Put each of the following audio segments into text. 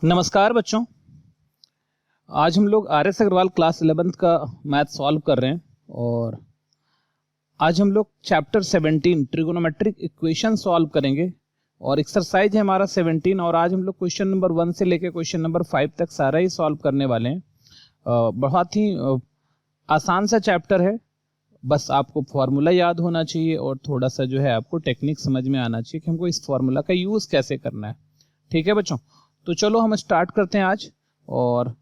नमस्कार बच्चों, आज हम लोग R S Agarwal class 11th का मैथ सॉल्व कर रहे हैं और आज हम लोग चैप्टर 17 ट्रिगोनोमेट्रिक इक्वेशन सॉल्व करेंगे और एक्सरसाइज है हमारा 17 और आज हम लोग क्वेश्चन नंबर 1 से लेकर क्वेश्चन नंबर 5 तक सारा ही सॉल्व करने वाले हैं। बहुत ही आसान सा चैप्टर है, बस आपको फॉर्मूला याद होना चाहिए और थोड़ा सा जो है आपको टेक्निक समझ में आना चाहिए कि हमको इस फॉर्मूला का यूज़ कैसे करना है। ठीक है बच्चों, तो चलो हम स्टार्ट करते हैं आज और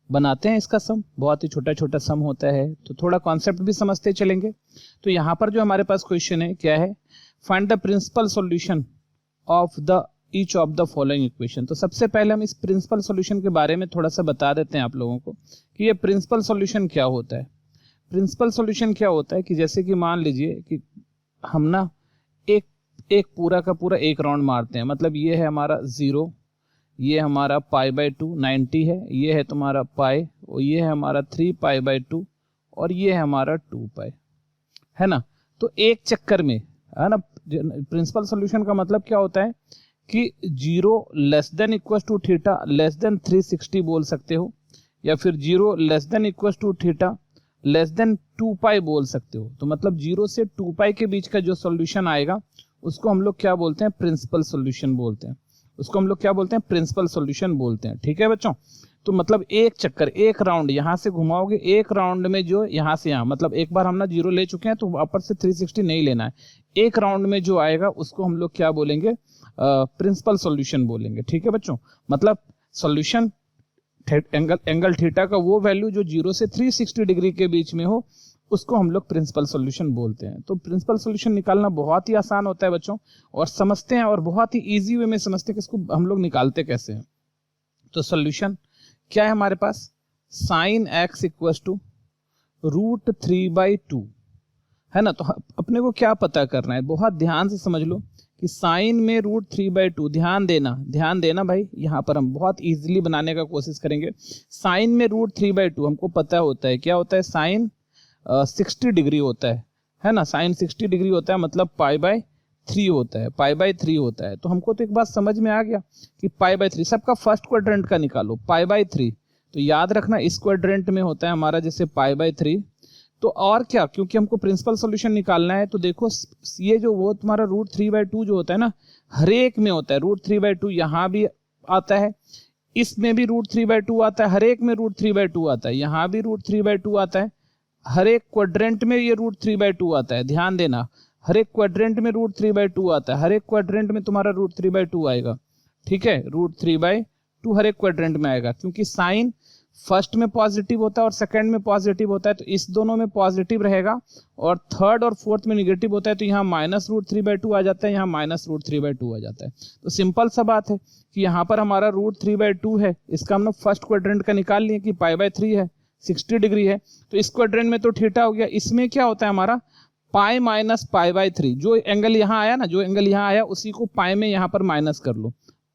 बनाते हैं इसका सम। बहुत ही छोटा छोटा सम होता है तो थोड़ा कॉन्सेप्ट भी समझते चलेंगे। तो यहाँ पर जो हमारे पास क्वेश्चन है क्या है, find the principal solution of the each of the following equation. तो सबसे पहले हम इस प्रिंसिपल सॉल्यूशन के बारे में थोड़ा सा बता देते हैं आप लोगों को कि ये प्रिंसिपल सॉल्यूशन क्या होता है। प्रिंसिपल सॉल्यूशन क्या होता है कि जैसे कि मान लीजिए कि हम ना एक पूरा का पूरा एक राउंड मारते हैं, मतलब ये है हमारा 0, ये हमारा π/2 90 है, ये है तुम्हारा पाई और ये है हमारा 3π/2 और ये है हमारा 2π, है ना। तो एक चक्कर में, है ना, प्रिंसिपल सॉल्यूशन का मतलब क्या होता है कि 0 less than equal to theta less than 360 बोल सकते हो, या फिर 0 less than equal to theta less than 2π बोल सकते हो। तो मतलब 0 से 2π के बीच का जो सॉल्यूशन आएगा उसको हम लोग क्या बोलते हैं, प्रिंसिपल सॉल्यूशन बोलते हैं। उसको हम लोग क्या बोलते हैं, प्रिंसिपल सॉल्यूशन बोलते हैं। ठीक है बच्चों, तो मतलब एक चक्कर, एक राउंड यहाँ से घुमाओगे, एक राउंड में जो यहाँ से यहाँ, मतलब एक बार हम ना 0 ले चुके हैं तो वापस से 360 नहीं लेना है। एक राउंड में जो आएगा उसको हम लोग क्या बोलेंगे, प्रिंसिपल सॉल्यूशन बोलेंगे। ठीक है बच्चों, मतलब सॉल्यूशन एंगल थीटा का वो वैल्यू जो 0 से 360 डिग्री के बीच में हो उसको हम लोग प्रिंसिपल सॉल्यूशन बोलते हैं। तो प्रिंसिपल सॉल्यूशन निकालना बहुत ही आसान होता है बच्चों, और समझते हैं और बहुत ही इजी वे में समझते हैं कि इसको हम लोग निकालते कैसे हैं। तो सॉल्यूशन क्या है हमारे पास, sin x इक्वल्स टू √3/2, है ना। तो अपने को क्या पता करना है, बहुत ध्यान से समझ लो कि साइन में √3/2, ध्यान देना भाई, यहाँ पर हम बहुत इजीली बनाने का कोशिश करेंगे। साइन में √3/2 हमको पता होता है क्या होता है, साइन 60 डिग्री होता है ना। साइन 60 डिग्री होता है मतलब π/3 होता है, π/3 होता है। तो हमको तो एक बात समझ में आ गया कि π/3, सबका फर्स्ट क्वाड्रेंट का निकालो, π/3। तो याद रखना इस क्वाड्रेंट में होता है हमारा जैसे π/3। तो और क्या, क्योंकि हमको प्रिंसिपल सॉल्यूशन निकालना है तो देखो ये जो वो तुम्हारा √3/2 जो होता है ना, हर एक में होता है √3/2, यहाँ भी आता है, इसमें भी √3/2 आता है, हर एक में √3/2 आता है, यहाँ भी √3/2 आता है, हर एक क्वाड्रेंट में ये √3/2 आता है। ध्यान देना, हर एक क्वाड्रेंट में √3/2 आता है, हर एक क्वाड्रेंट में तुम्हारा √3/2 आएगा। ठीक है, √3/2 हर एक क्वाड्रेंट में आएगा, क्योंकि साइन फर्स्ट में पॉजिटिव होता है और सेकंड में पॉजिटिव होता है, तो इस दोनों में पॉजिटिव रहेगा, और थर्ड और फोर्थ में निगेटिव होता है, तो यहाँ -√3/2 आ जाता है, यहाँ -√3/2 आ जाता है। तो सिंपल सा बात है कि यहाँ पर हमारा √3/2 है, इसका हम लोग फर्स्ट क्वाड्रेंट का निकाल लिए कि π/3 है, 60 डिग्री है, तो इस क्वाड्रेंट में तो थीटा हो गया। इसमें क्या होता है हमारा पाई माइनस π/3, जो एंगल यहाँ आया ना, जो एंगल यहाँ आया उसी को पाई में यहाँ पर माइनस कर लो,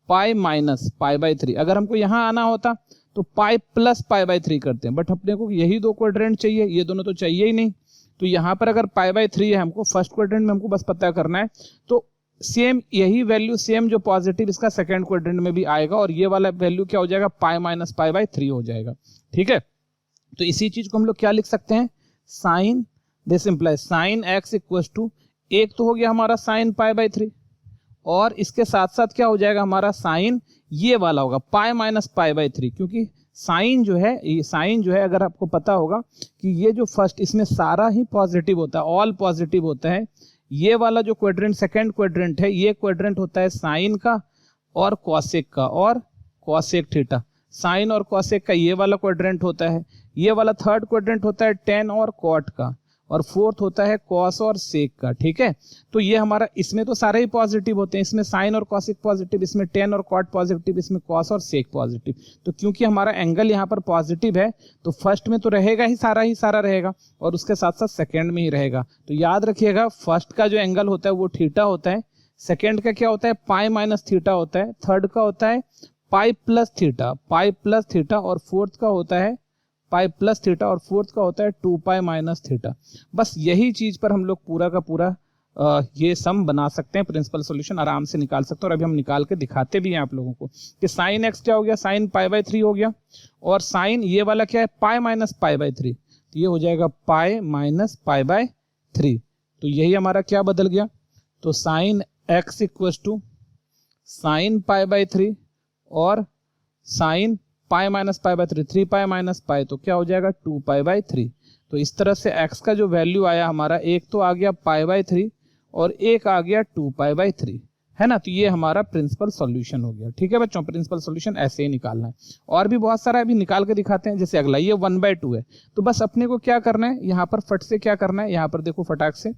पाई माइनस π/3। अगर हमको यहाँ आना होता तो पाई प्लस π/3 करते हैं, बट अपने को यही दो क्वाड्रेंट चाहिए, ये दोनों तो चाहिए ही नहीं। तो यहाँ पर अगर π/3 है, हमको फर्स्ट क्वाड्रेंट में हमको बस पता करना है, तो सेम यही वैल्यू, सेम जो पॉजिटिव इसका सेकंड क्वाड्रेंट में भी आएगा, और ये वाला वैल्यू क्या हो जाएगा, पाई माइनस π/3 हो जाएगा। ठीक है, तो इसी चीज को हम लोग क्या लिख सकते हैं, sine, this implies sine x equals to, एक तो हो गया हमारा साइन π/3, और इसके साथ साथ क्या हो जाएगा हमारा साइन, ये वाला होगा पाई माइनस π/3, क्योंकि साइन जो है, ये साइन जो है, अगर आपको पता होगा कि ये जो फर्स्ट, इसमें सारा ही पॉजिटिव होता है, ऑल पॉजिटिव होता है। ये वाला जो क्वाड्रेंट, सेकेंड क्वाड्रेंट है, ये क्वाड्रेंट होता है साइन का और कॉसेक का और कॉसेक थीटा। साइन और कॉसेक का ये वाला क्वाड्रेंट होता है, ये वाला थर्ड क्वाड्रेंट होता है टेन और कॉट का, और फोर्थ होता है कॉस और सेक का। ठीक है, तो ये हमारा, इसमें तो सारे ही पॉजिटिव होते हैं, इसमें साइन और कॉसेक पॉजिटिव, इसमें टेन और कॉट पॉजिटिव, इसमें कॉस और सेक पॉजिटिव। तो क्योंकि हमारा एंगल यहाँ पर पॉजिटिव है तो फर्स्ट में तो रहेगा ही सारा रहेगा, और उसके साथ साथ सेकेंड में ही रहेगा। तो याद रखिएगा, फर्स्ट का जो एंगल होता है वो थीटा होता है, सेकेंड का क्या होता है, पाई माइनस थीटा होता है, थर्ड का होता है पाई प्लस थीटा, और फोर्थ का होता है पाई प्लस थीटा, और फोर्थ का होता है 2π माइनस थीटा। बस यही चीज पर हम लोग पूरा का पूरा ये सम बना सकते हैं, प्रिंसिपल सॉल्यूशन आराम से निकाल सकते हैं। और अभी हम निकाल के दिखाते भी हैं आप लोगों को कि साइन एक्स क्या हो गया, साइन पाई बाई 3 हो गया, और साइन ये वाला क्या है, पाई माइनस पाई बाई 3, तो ये हो जाएगा पाई माइनस पाई बाई 3। तो यही हमारा क्या बदल गया, तो sine x equal to sine pi by 3 और sine pi minus pi by 3, 3 pi minus pi, तो क्या हो जाएगा 2 पाई बाई 3। तो इस तरह से x का जो वैल्यू आया हमारा, एक तो आ गया पाई बाई 3 और एक आ गया 2 पाई बाई 3, है ना। तो ये हमारा प्रिंसिपल सॉल्यूशन हो गया। ठीक है बच्चों, प्रिंसिपल सॉल्यूशन ऐसे ही निकालना है। और भी बहुत सारा अभी निकाल के दिखाते हैं। जैसे अगला ये 1/2 है, तो बस अपने को क्या करना है, यहाँ पर फट से क्या करना है, यहाँ पर देखो फटाक से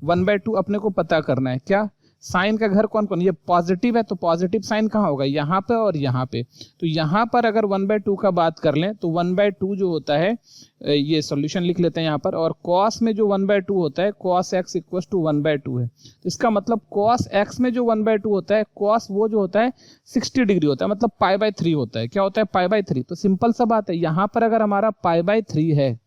1/2 अपने को पता करना है। क्या, साइन का घर कौन कौन, ये पॉजिटिव है, तो पॉजिटिव साइन कहाँ होगा, यहाँ पे और यहाँ पे। तो यहाँ पर अगर 1/2 का बात कर लें तो 1/2 जो होता है, ये सॉल्यूशन लिख लेते हैं यहाँ पर, और cos में जो 1/2 होता है, cos x इक्वल टू 1/2 है। तो इसका मतलब cos x में जो 1/2 होता है, cos वो जो होता है 60 डिग्री होता है, मतलब पाई बाई 3 होता है। क्या होता है, पाई बाई 3। तो सिंपल सा बात है, यहाँ पर अगर हमारा पाई बाई 3 है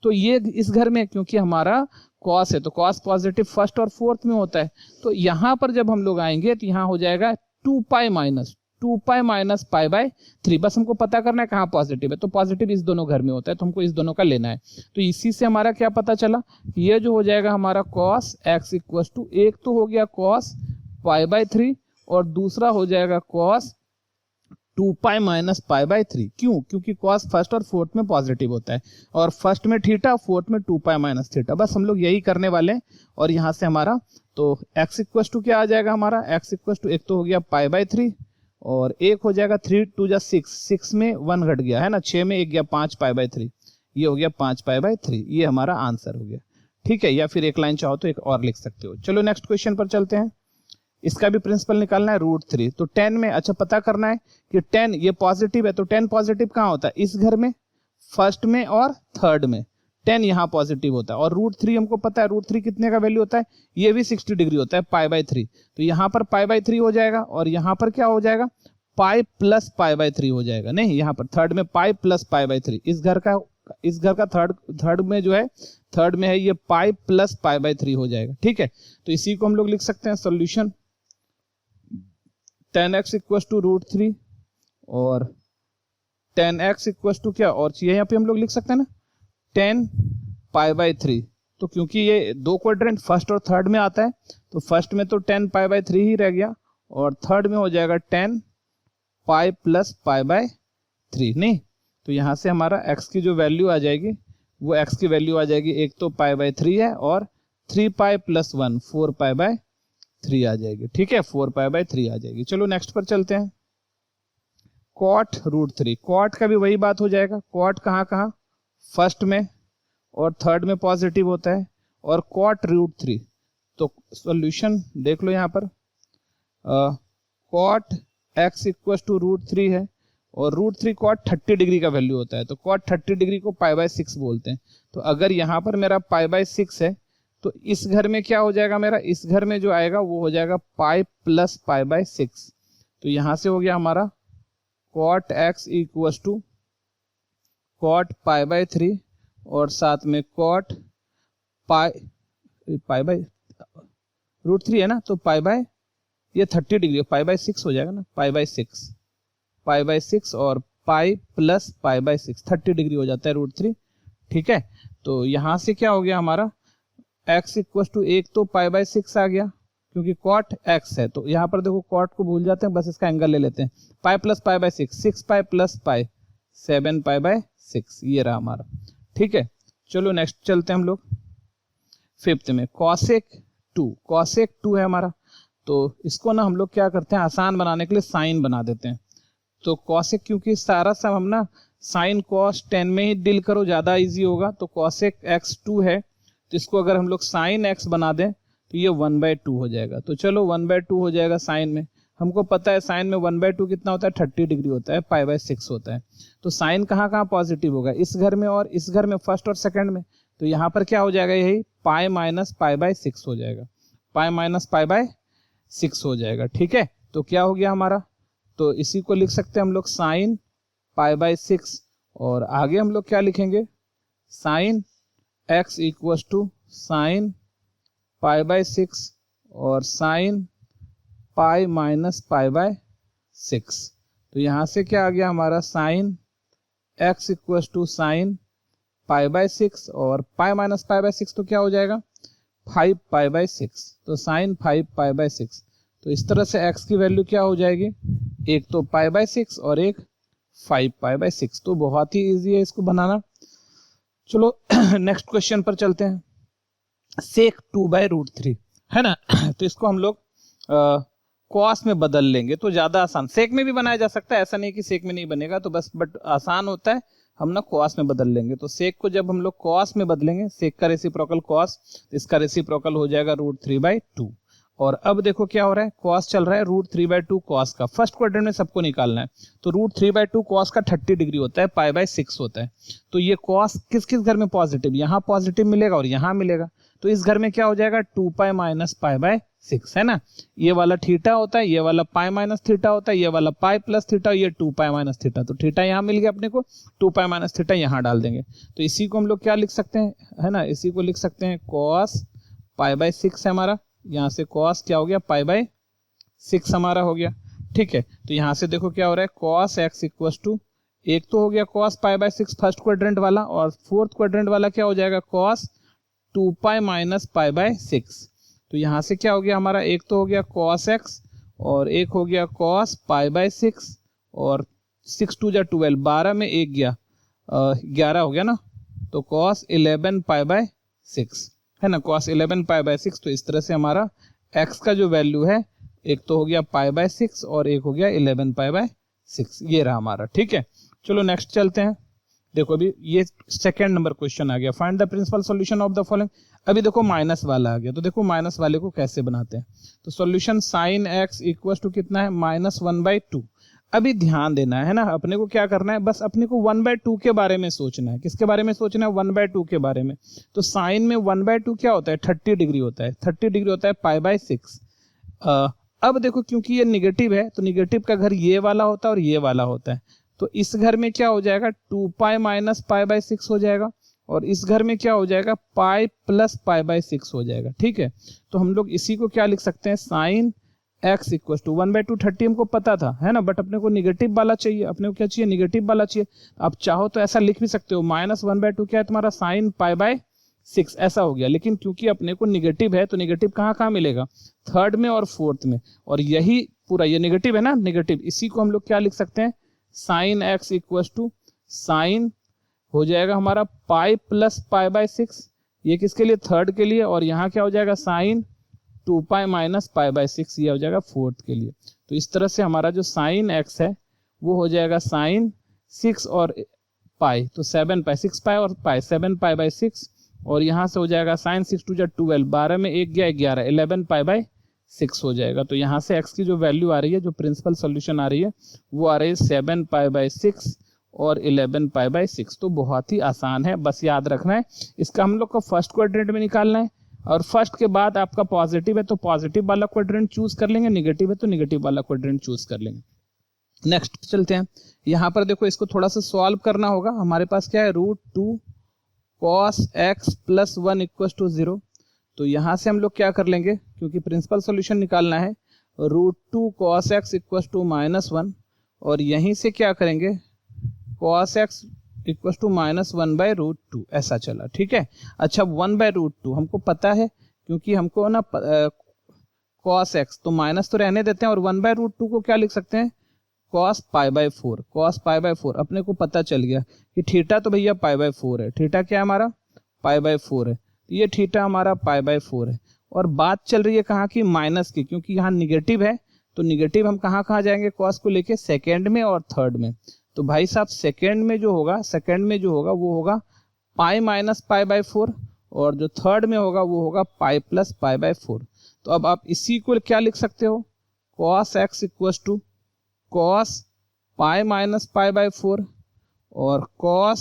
तो ये इस घर में, क्योंकि हमारा cos है तो cos पॉजिटिव फर्स्ट और फोर्थ में होता है, तो यहाँ पर जब हम लोग आएंगे तो यहाँ हो जाएगा 2 पाई माइनस पाई बाई 3। बस हमको पता करना है कहाँ पॉजिटिव है, तो पॉजिटिव इस दोनों घर में होता है, तो हमको इस दोनों का लेना है। तो इसी से हमारा क्या पता चला, ये जो हो जाएगा हमारा cos x इक्वल टू, एक तो हो गया cos पाई बाई 3 और दूसरा हो जाएगा cos 2 pi minus pi by 3। क्यों, क्योंकि cos फर्स्ट और फोर्थ में पॉजिटिव होता है, और फर्स्ट में थीटा, फोर्थ में 2 पाई माइनस थीटा। बस हम लोग यही करने वाले हैं। और यहाँ से हमारा तो x इक्वल टू क्या आ जाएगा हमारा, x इक्वल टू एक तो हो गया पाई बाई 3 और एक हो जाएगा 3 2 जा 6, 6 में 1 घट गया है ना, 6 में एक गया 5 पाई बाई 3, ये हो गया 5 पाई बाई 3। ये हमारा आंसर हो गया। ठीक है, या फिर एक लाइन चाहो तो एक और लिख सकते हो। चलो नेक्स्ट क्वेश्चन पर चलते हैं। इसका भी प्रिंसिपल निकालना है, √3। तो 10 में, अच्छा पता करना है कि 10 ये पॉजिटिव है, तो 10 पॉजिटिव कहाँ होता है, इस घर में, फर्स्ट में और थर्ड में 10 यहाँ पॉजिटिव होता है। और √3 हमको पता है, √3 कितने का वैल्यू होता है, ये भी 60 डिग्री होता है, पाई बाई 3। तो यहाँ पर पाई बाई 3 हो जाएगा और यहाँ पर क्या हो जाएगा, पाई प्लस पाई बाई 3 हो जाएगा। नहीं, यहाँ पर थर्ड में पाई प्लस पाई बाई 3, इस घर का थर्ड में जो है, थर्ड में है ये पाई प्लस पाई बाई 3 हो जाएगा। ठीक है, तो इसी को हम लोग लिख सकते हैं सॉल्यूशन 10x इक्वल टू √3 और 10x इक्वल टू क्या, और चाहिए यहाँ पे हम लोग लिख सकते हैं ना 10 पाई बाई 3। तो क्योंकि ये दो क्वाड्रेंट फर्स्ट और थर्ड में आता है, तो फर्स्ट में तो 10 पाई बाई 3 ही रह गया, और थर्ड में हो जाएगा 10 पाई प्लस पाई बाई 3। नहीं, तो यहाँ से हमारा x की जो वैल्यू आ जाएगी, वो x की वैल्यू आ जाएगी, एक तो पाई बाई 3 है और 3 पाई प्लस 1 4 पाई बाई 3 आ जाएगी। ठीक है, 4 पाई बाई 3 आ जाएगी। चलो नेक्स्ट पर चलते हैं। cot √3, cot का भी वही बात हो जाएगा। cot कहाँ, फर्स्ट में और थर्ड में पॉजिटिव होता है, और cot √3। तो सॉल्यूशन देख लो यहाँ पर, cot x इक्वल टू √3 है, और √3 cot 30 डिग्री का वैल्यू होता है, तो cot 30 डिग्री को पाई बाई 6 बोलते हैं। तो अगर यहाँ पर मेरा पाई बाई 6 है, तो इस घर में क्या हो जाएगा मेरा, इस घर में जो आएगा वो हो जाएगा पाई प्लस पाई बाई 6। तो यहाँ से हो गया हमारा cot x equal to cot pi by 3 और साथ में cot पाई बाई √3 है ना, तो पाई बाई ये 30 डिग्री, पाई बाई 6 हो जाएगा ना, पाई बाई 6 और पाई प्लस पाई बाई 6, 30 डिग्री हो जाता है √3। ठीक है, तो यहाँ से क्या हो गया हमारा x इक्वल टू, एक तो पाई बाई 6 आ गया क्योंकि cot x है, तो यहाँ पर देखो cot को भूल जाते हैं, बस इसका एंगल ले लेते हैं, पाई plus pi by 6, 6 pi plus pi 7 pi by 6, ये रहा हमारा। ठीक है, चलो नेक्स्ट चलते हैं हम लोग फिफ्थ में। cosec 2 है हमारा, तो इसको ना हम लोग क्या करते हैं, आसान बनाने के लिए साइन बना देते हैं। तो cosec, क्योंकि सारा सब हम ना साइन cos tan में ही डील करो, ज्यादा इजी होगा। तो cosec x 2 है, तो इसको अगर हम लोग साइन x बना दें तो ये 1/2 हो जाएगा। तो चलो 1/2 हो जाएगा साइन में, हमको पता है साइन में 1/2 कितना होता है, 30 डिग्री होता है, पाई बाई 6 होता है। तो साइन कहाँ पॉजिटिव होगा, इस घर में और इस घर में, फर्स्ट और सेकंड में। तो यहाँ पर क्या हो जाएगा, यही पाई माइनस पाई बाई 6 हो जाएगा, पाई माइनस पाई बाई 6 हो जाएगा। ठीक है, तो क्या हो गया हमारा, तो इसी को लिख सकते हैं हम लोग साइन पाई बाई 6, और आगे हम लोग क्या लिखेंगे, sine x equal to sine pi by 6 और sine pi minus pi by 6। तो यहाँ से क्या आ गया हमारा sine x equal to sine pi by 6 और पाई माइनस पाई बाय 6 तो क्या हो जाएगा 5 पाई बाय 6। तो साइन 5 पाई बाय 6। तो इस तरह से x की वैल्यू क्या हो जाएगी, एक तो पाई बाय 6 और एक 5 पाई बाय 6। तो बहुत ही इजी है इसको बनाना। चलो नेक्स्ट क्वेश्चन पर चलते हैं। सेक 2/√3 है ना। तो इसको हम लोग कॉस में बदल लेंगे तो ज्यादा आसान, सेक में भी बनाया जा सकता है, ऐसा नहीं कि सेक में नहीं बनेगा, तो बस बट आसान होता है हम ना कॉस में बदल लेंगे। तो सेक को जब हम लोग कॉस में बदलेंगे, सेक का रेसिप्रोकल कॉस, इसका रेसिप्रोकल हो जाएगा √3/2। और अब देखो क्या हो रहा है, कॉस चल रहा है √3/2 कॉस का, फर्स्ट क्वाड्रेंट में सबको निकालना है। तो √3/2 कॉस का 30 डिग्री होता है, पाई बाय 6 होता है। तो ये कॉस किस किस घर में पॉजिटिव, यहाँ पॉजिटिव मिलेगा और यहाँ मिलेगा। तो इस घर में क्या हो जाएगा 2 पाई माइनस पाई बाय 6 है ना। ये वाला थीटा होता है, ये वाला पाई माइनस थीटा होता है, ये वाला पाई प्लस थीटा, ये 2 पाई माइनस थीटा। तो थीटा यहाँ मिल गया अपने को, 2 पाई माइनस थीटा यहाँ डाल देंगे। तो इसी को हम लोग क्या लिख सकते हैं, है ना, इसी को लिख सकते हैं कॉस पाई बाय 6 है हमारा। यहाँ से कॉस क्या हो गया पाई बाय 6 हमारा हो गया। ठीक है, तो यहाँ से देखो क्या हो रहा है, कॉस x इक्वल टू, एक तो हो गया cos pi by 6 first quadrant वाला, और फोर्थ क्वाड्रेंट वाला क्या हो जाएगा cos 2 pi minus pi by 6। तो यहाँ से क्या हो गया हमारा, एक तो हो गया cos x और एक हो गया cos पाई बाय 6, और 6 2 जा 12, 12 में एक गया 11 हो गया ना। तो cos 11 पाई बाय 6 है ना, cos 11 पाई बाय 6। तो इस तरह से हमारा x का जो वैल्यू है, एक तो हो गया पाई बाय 6 और एक हो गया 11 पाई बाय 6, ये रहा हमारा। ठीक है, चलो नेक्स्ट चलते हैं। देखो अभी ये सेकेंड नंबर क्वेश्चन आ गया, find the principal solution of the following. अभी देखो माइनस वाला आ गया, तो देखो माइनस वाले को कैसे बनाते हैं। तो solution sine x equal to कितना है -1/2। अभी ध्यान देना है ना, अपने को क्या करना है, बस अपने को 1/2 के बारे में सोचना है। किसके बारे में सोचना है, 1/2 के बारे में। तो साइन में 1/2 क्या होता है 30 डिग्री होता है, 30 डिग्री होता है पाई बाय 6। अब देखो क्योंकि ये निगेटिव है, तो निगेटिव का घर ये वाला होता है और ये वाला होता है। तो इस घर में क्या हो जाएगा 2 पाई माइनस पाई बाय 6 हो जाएगा, और इस घर में क्या हो जाएगा पाई प्लस पाई बाय 6 हो जाएगा। ठीक है, तो हम लोग इसी को क्या लिख सकते हैं, साइन x इक्वल टू 1/2, 30 हमको पता था है ना, बट अपने को निगेटिव वाला चाहिए, अपने को क्या चाहिए निगेटिव वाला चाहिए। आप चाहो तो ऐसा लिख भी सकते हो, -1/2 क्या है तुम्हारा साइन पाई बाय 6 ऐसा हो गया। लेकिन क्योंकि अपने को निगेटिव है, तो निगेटिव कहाँ कहाँ मिलेगा, थर्ड में और फोर्थ में, और यही पूरा ये निगेटिव है ना, निगेटिव, इसी को हम लोग क्या लिख सकते हैं, sine x equal to sine हो जाएगा हमारा पाई प्लस पाई बाय 6, ये किसके लिए थर्ड के लिए, और यहाँ क्या हो जाएगा sine 2 pi minus pi by 6, ये हो जाएगा फोर्थ के लिए। तो इस तरह से हमारा जो साइन x है वो हो जाएगा साइन 6 और पाई, तो 7 पाई, 6 पाई और पाई 7 पाई बाय 6, और यहाँ से हो जाएगा साइन 6 2 जा 12, 12 में एक गया 11, 11 पाई बाय 6 हो जाएगा। तो यहाँ से x की जो वैल्यू आ रही है, जो प्रिंसिपल सॉल्यूशन आ रही है, वो आ रही है 7 पाई बाय 6 और 11 पाई बाय 6। तो बहुत ही आसान है, बस याद रखना है इसका हम लोग को फर्स्ट क्वाड्रेंट में निकालना है, और फर्स्ट के बाद आपका पॉजिटिव है तो पॉजिटिव वाला क्वाड्रेंट चूज कर लेंगे, निगेटिव है तो निगेटिव वाला क्वाड्रेंट चूज कर लेंगे। नेक्स्ट चलते हैं, यहाँ पर देखो इसको थोड़ा सा सॉल्व करना होगा। हमारे पास क्या है √2 cos x plus 1 equal to 0। तो यहाँ से हम लोग क्या कर लेंगे, क्योंकि प्रिंसिपल सॉल्यूशन निकालना है, √2 cos x इक्वल टू -1, और यहीं से क्या करेंगे cos x इक्वल टू -1/√2 ऐसा चला। ठीक है, अच्छा 1/√2 हमको पता है, क्योंकि हमको ना cos x तो माइनस तो रहने देते हैं, और 1/√2 को क्या लिख सकते हैं cos pi by 4, cos pi by 4 अपने को पता चल गया कि थीटा तो भैया पाई बाय 4 है, थीटा क्या है हमारा पाई बाय 4 है, तो ये थीटा हमारा पाई बाय 4 है। और बात चल रही है कहाँ की, माइनस की, क्योंकि यहाँ निगेटिव है, तो निगेटिव हम कहाँ कहाँ जाएंगे cos को लेके, सेकेंड में और थर्ड में। तो भाई साहब सेकेंड में जो होगा वो होगा पाई माइनस पाई बाय 4, और जो थर्ड में होगा वो होगा पाई प्लस पाई बाय 4। तो अब आप इसी को क्या लिख सकते हो, cos x equal to cos pi minus pi by 4 और cos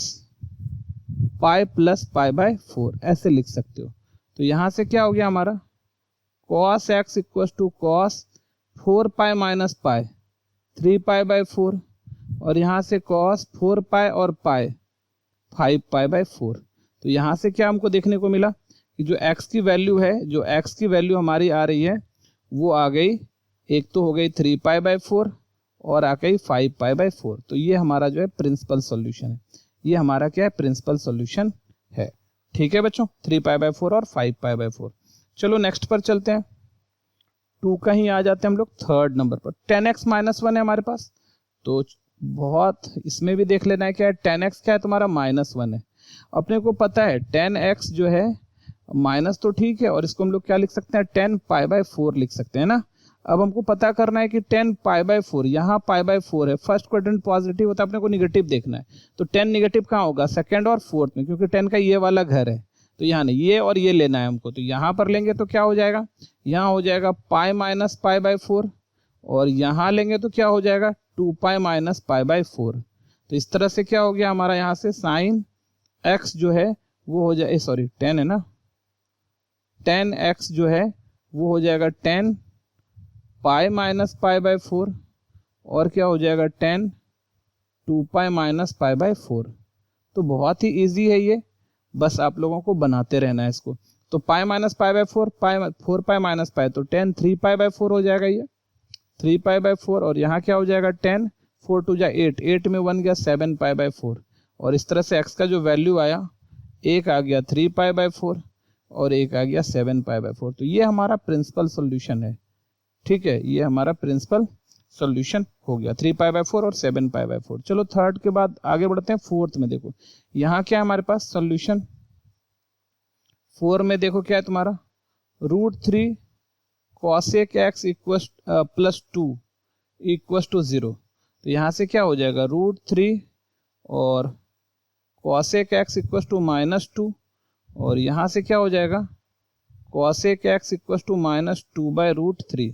pi plus pi by 4 ऐसे लिख सकते हो। तो यहाँ से क्या हो गया हमारा cos x equal to cos 4 pi minus pi 3 pi by 4, और यहाँ से cos 4 पाई और पाई 5 पाई बाय 4। तो यहाँ से क्या हमको देखने को मिला कि जो x की वैल्यू है, जो x की वैल्यू हमारी आ रही है वो आ गई, एक तो हो गई 3π/4 और आ गई 5π/4। तो ये हमारा जो है प्रिंसिपल सॉल्यूशन है, ये हमारा क्या है, प्रिंसिपल सॉल्यूशन है। ठीक है बच्चों, 3π/4 और 5π/4। चलो नेक्स्ट पर चलते हैं, 2 का ही आ जाते हैं हम लोग थर्ड नंबर पर। 10x - 1 है हमारे पास, तो बहुत इसमें भी देख लेना है क्या है, 10x क्या है तुम्हारा -1 है। अपने को पता है 10x जो है माइनस तो ठीक है, और इसको हम लोग क्या लिख सकते हैं, 10π/4 लिख सकते हैं ना। अब हमको पता करना है कि 10π/4, यहाँ π/4 है, फर्स्ट क्वाड्रेंट पॉजिटिव होता है, अपने को निगेटिव देखना है। तो 10 निगेटिव कहाँ होगा, सेकंड और फोर्थ में, क्योंकि 10 का ये वाला घर है, तो यहाँ नहीं, ये और ये लेना है हमको। तो यहाँ पर लेंगे तो क्या हो जाएगा, यहाँ हो जाएगा π - π/4, और यहाँ लेंगे तो क्या हो जाएगा 2π - π/4। तो इस तरह से क्या हो गया हमारा, यहाँ से साइन x जो है वो हो जाए, सॉरी 10 है ना, 10x जो है वो हो जाएगा 10π - π/4, और क्या हो जाएगा 10 2π - π/4। तो बहुत ही इजी है ये, बस आप लोगों को बनाते रहना है इसको। तो π - π/4, 4π - π, तो 10 3π/4 हो जाएगा ये, 3π/4, और यहाँ क्या हो जाएगा 10, 4 2 जा 8, 8 में 1 गया 7π/4, और इस तरह से x का जो वैल्यू आया, एक आ गया 3π/4 और एक आ गया 7π/4। तो ये हमारा प्रिंसिपल सॉल्यूशन है। ठीक है, ये हमारा प्रिंसिपल सॉल्यूशन हो गया, 3π/4 और 7π/4। चलो थर्ड के बाद आगे बढ़ते हैं फोर्थ में। देखो यहाँ क्या है हमारे पास सॉल्यूशन, 4 में देखो क्या है तुम्हारा, √3 cosec x +2 = 0। तो यहाँ से क्या हो जाएगा, √3 और cosec x = -2, और यहाँ से क्या हो जाएगा cosec x = -2/√3।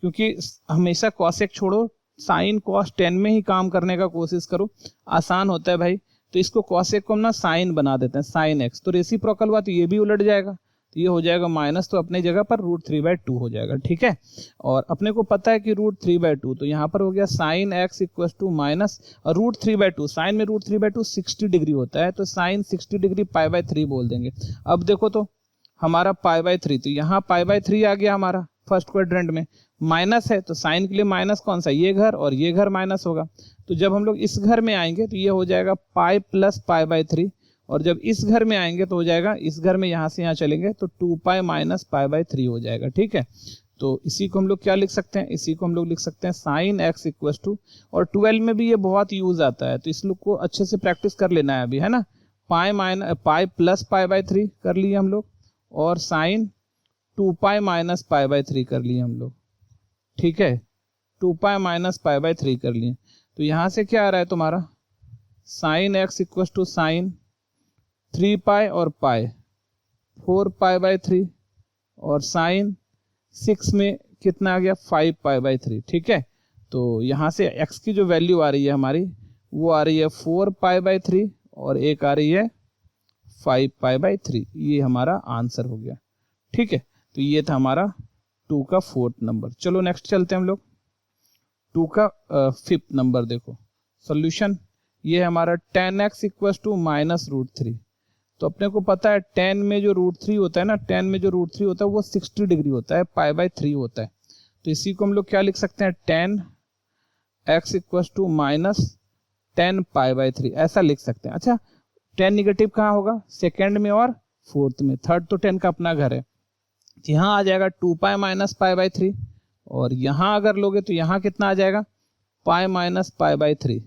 क्योंकि हमेशा cosec छोड़ो, साइन cos 10 में ही काम करने का कोशिश करो, आसान होता है भाई। तो इसको cosec को हम ना साइन बना देते हैं, साइन x, तो रेसिप्रोकल हुआ तो ये भी उलट जाएगा, तो ये हो जाएगा माइनस, तो अपने जगह पर √3/2 हो जाएगा। ठीक है, और अपने को पता है कि √3/2, तो यहाँ पर हो गया साइन x = माइनस √3/2, साइन में √3/2 60 डिग्री होता है, तो साइन 60 डिग्री π/3 बोल देंगे। अब देखो तो हमारा π/3, तो यहाँ π/3 आ गया हमारा फर्स्ट क्वाड्रेंट में, माइनस है तो साइन के लिए माइनस कौन सा, ये घर, और ये घर माइनस होगा। तो जब हम लोग इस घर में आएंगे तो ये हो जाएगा π + π/3, और जब इस घर में आएंगे तो हो जाएगा, इस घर में यहाँ से यहाँ चलेंगे तो 2π - π/3 हो जाएगा। ठीक है, तो इसी को हम लोग क्या लिख सकते हैं, इसी को हम लोग लिख सकते हैं साइन x = और 12 में भी ये बहुत यूज आता है, तो इस लोग को अच्छे से प्रैक्टिस कर लेना है अभी, है ना। π + π/3 कर लिए हम लोग, और साइन 2π - π/3 कर लिए हम लोग। ठीक है, 2π - π/3 कर लिए। तो यहाँ से क्या आ रहा है तुम्हारा, साइन x = साइन 3π और पाई 4π/3, और साइन 6 में कितना आ गया 5π/3। ठीक है, तो यहाँ से x की जो वैल्यू आ रही है हमारी, वो आ रही है 4π/3 और एक आ रही है 5π/3। ये हमारा आंसर हो गया। ठीक है, तो ये था हमारा 2 का 4th नंबर। चलो नेक्स्ट चलते हैं हम लोग 2 का 5th नंबर। देखो सॉल्यूशन ये है हमारा 10x = -√3। तो अपने को पता है 10 में जो √3 होता है ना, 10 में जो √3 होता है वो 60 डिग्री होता है, π/3 होता है। तो इसी को हम लोग क्या लिख सकते हैं, 10x = -10π/3 ऐसा लिख सकते हैं। अच्छा 10 निगेटिव कहाँ होगा, सेकेंड में और फोर्थ में, थर्ड तो 10 का अपना घर है। यहाँ आ जाएगा 2π - π/3, और यहाँ अगर लोगे तो यहाँ कितना आ जाएगा π - π/3।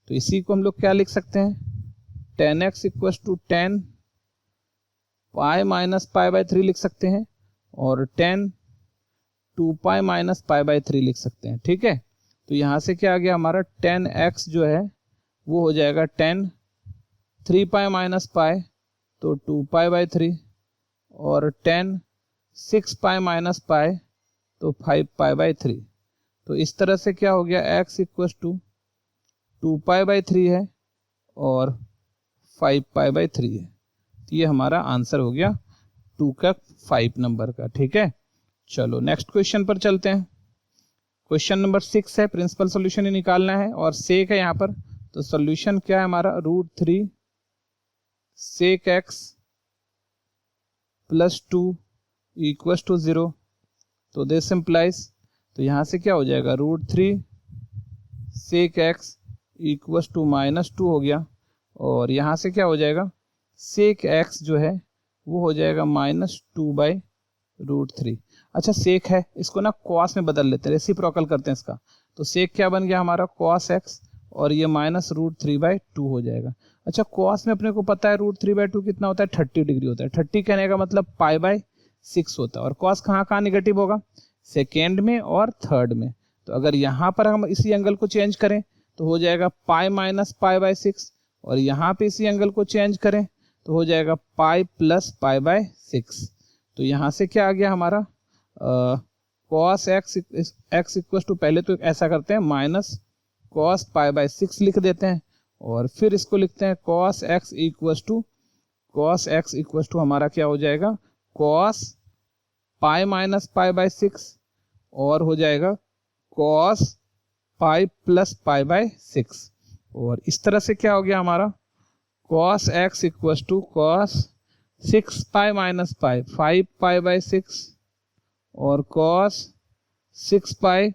तो इसी को हम लोग क्या लिख सकते हैं, 10x = 10 π - π/3 लिख सकते हैं, और 10 2π - π/3 लिख सकते हैं। ठीक है, तो यहाँ से क्या आ गया हमारा 10x जो है वो हो जाएगा 10 3π - π, तो 2π/3, और 10 6π - π, तो 5π/3। तो इस तरह से क्या हो गया, x = 2π/3 है और 5π/3 है। तो ये हमारा आंसर हो गया 2 का 5 नंबर का। ठीक है, चलो नेक्स्ट क्वेश्चन पर चलते हैं। क्वेश्चन नंबर 6 है, प्रिंसिपल सॉल्यूशन ही निकालना है, और सेक है यहाँ पर। तो सॉल्यूशन क्या है हमारा, √3 sec x plus 2 equals to 0। तो दिस इम्प्लाइज, तो यहाँ से क्या हो जाएगा, √3 सेक एक्स इक्वल्स टू -2 हो गया। और यहाँ से क्या हो जाएगा, सेक एक्स जो है वो हो जाएगा -2/√3। अच्छा सेक है, इसको ना कॉस में बदल लेते हैं, रेसिप्रोकल करते हैं इसका। तो सेक क्या बन गया हमारा, कॉस एक्स, और ये -√3/2 हो जाएगा। अच्छा कॉस में अपने को पता है √3/2 कितना होता है, 30 डिग्री होता है। 30 कहने का मतलब π/6 होता है। और कॉस कहाँ कहाँ निगेटिव होगा, सेकेंड में और थर्ड में। तो अगर यहाँ पर हम इसी एंगल को चेंज करें तो हो जाएगा π - π/6, और यहाँ पे इसी एंगल को चेंज करें तो हो जाएगा π + π/6। तो यहाँ से क्या आ गया हमारा, cos x इक्वल टू, पहले तो ऐसा करते हैं -cos π/6 लिख देते हैं, और फिर इसको लिखते हैं cos x इक्वल टू हमारा क्या हो जाएगा, cos π - π/6, और हो जाएगा cos π + π/6। और इस तरह से क्या हो गया हमारा, cos x equal to cos 6π - π 5π/6, और cos 6π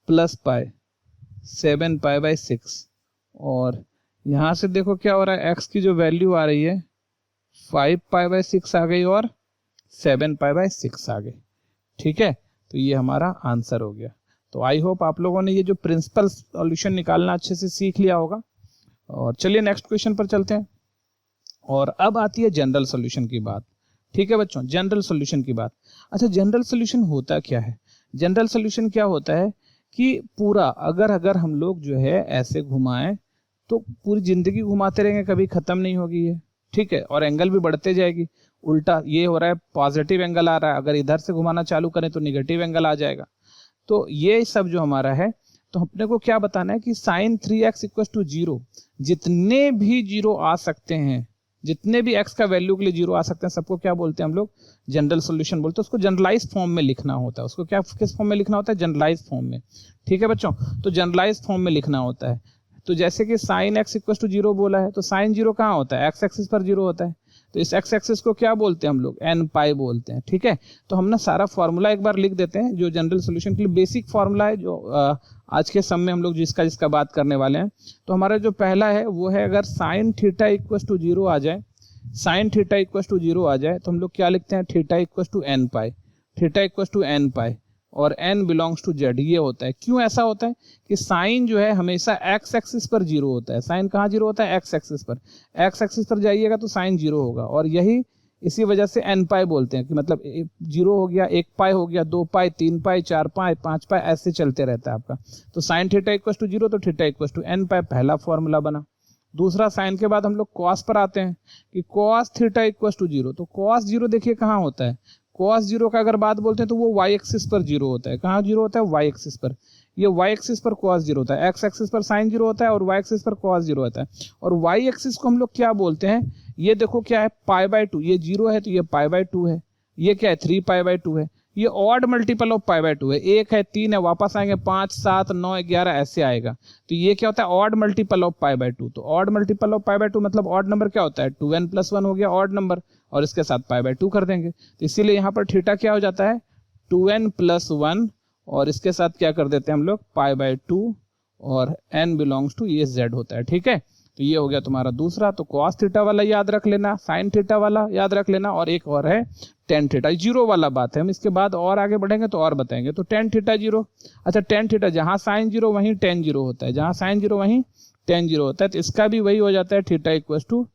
+ π 7π/6। और यहाँ से देखो क्या हो रहा है, x की जो वैल्यू आ रही है 5π/6 आ गई और 7π/6 आ गई। ठीक है, तो ये हमारा आंसर हो गया। तो आई होप आप लोगों ने ये जो प्रिंसिपल सॉल्यूशन निकालना अच्छे से सीख लिया होगा। और चलिए नेक्स्ट क्वेश्चन पर चलते हैं। और अब आती है जनरल सॉल्यूशन की बात। ठीक है बच्चों, जनरल सॉल्यूशन की बात। अच्छा जनरल सॉल्यूशन होता क्या है, जनरल सॉल्यूशन क्या होता है कि पूरा अगर हम लोग जो है ऐसे घुमाएं तो पूरी जिंदगी घुमाते रहेंगे, कभी खत्म नहीं होगी ये। ठीक है, और एंगल भी बढ़ते जाएगी। उल्टा ये हो रहा है, पॉजिटिव एंगल आ रहा है, अगर इधर से घुमाना चालू करें तो निगेटिव एंगल आ जाएगा। तो ये सब जो हमारा है, तो अपने को क्या बताना है कि sin 3x इक्वल टू 0, जितने भी जीरो आ सकते हैं, जितने भी x का वैल्यू के लिए जीरो आ सकते हैं, सबको क्या बोलते हैं हम लोग, जनरल सॉल्यूशन बोलते हैं। उसको जनरलाइज फॉर्म में लिखना होता है। उसको क्या किस फॉर्म में लिखना होता है, जनरलाइज फॉर्म में। ठीक है बच्चों, तो जनरलाइज फॉर्म में लिखना होता है। तो जैसे कि sin x इक्वल टू 0 बोला है, तो sin 0 कहाँ होता है, x एक्सिस पर 0 होता है। तो इस x एक्सिस को क्या बोलते हैं हम लोग, n π बोलते हैं। ठीक है, तो हम ना सारा फॉर्मूला एक बार लिख देते हैं, जो जनरल सॉल्यूशन के लिए बेसिक फॉर्मूला है, जो आज के सम में हम लोग जिसका बात करने वाले हैं। तो हमारा जो पहला है वो है, अगर sin थीटा इक्वल टू 0 आ जाए, sin थीटा इक्वल टू 0 आ जाए, तो हम लोग क्या लिखते हैं, theta equal to n π, theta equal to n π, और n बिलोंग्स टू z। ये होता है, क्यों ऐसा होता है कि साइन जो है हमेशा x एक्सिस पर 0 होता है। साइन कहाँ 0 होता है, x एक्सिस पर। x एक्सिस पर जाइएगा तो साइन 0 होगा, और यही इसी वजह से n π बोलते हैं कि मतलब 0 हो गया, 1 π हो गया, 2 π, 3 π, 4 π, 5 π, ऐसे चलते रहता है आपका। तो साइन थीटा इक्वल टू 0, तो थीटा इक्वल टू n π पहला फॉर्मूला बना। दूसरा साइन के बाद हम लोग कॉस पर आते हैं कि कॉस थीटा इक्वल टू 0। तो कॉस 0 देखिए कहाँ होता है, कॉस 0 का अगर बात बोलते हैं तो वो y एक्सिस पर 0 होता है। कहाँ 0 होता है, y एक्सिस पर। ये y एक्सिस पर cos 0 होता है, x एक्सिस पर sin 0 होता है, और y एक्सिस पर cos 0 होता है। और y एक्सिस को हम लोग क्या बोलते हैं, ये देखो क्या है, π/2। ये 0 है तो ये π/2 है। ये क्या है, 3π/2 है। ये ऑड मल्टीपल ऑफ π/2 है। 1 है, 3 है, वापस आएंगे 5, 7, 9, 11 ऐसे आएगा। तो ये क्या होता है, ऑड मल्टीपल ऑफ π/2। तो ऑड मल्टीपल ऑफ π/2 मतलब ऑड नंबर क्या होता है, 2n + 1 हो गया ऑड नंबर, और इसके साथ π/2 कर देंगे। तो इसीलिए यहाँ पर थीटा क्या हो जाता है, 2n + 1, और इसके साथ क्या कर देते हैं हम लोग, π/2, और n बिलोंग्स टू ये z होता है। ठीक है, तो ये हो गया तुम्हारा दूसरा। तो cos थीटा वाला याद रख लेना, sin थीटा वाला याद रख लेना, और एक और है tan थीटा। 0 वाला बात है, हम इसके बाद और आगे बढ़ेंगे तो और बताएंगे। तो tan थीटा 0, अच्छा tan थीटा जहाँ sin 0 वहीं tan 0 होता है, जहाँ sin 0 वहीं tan 0 होता है। तो इसका भी वही हो जाता है, थीटा इक्वल टू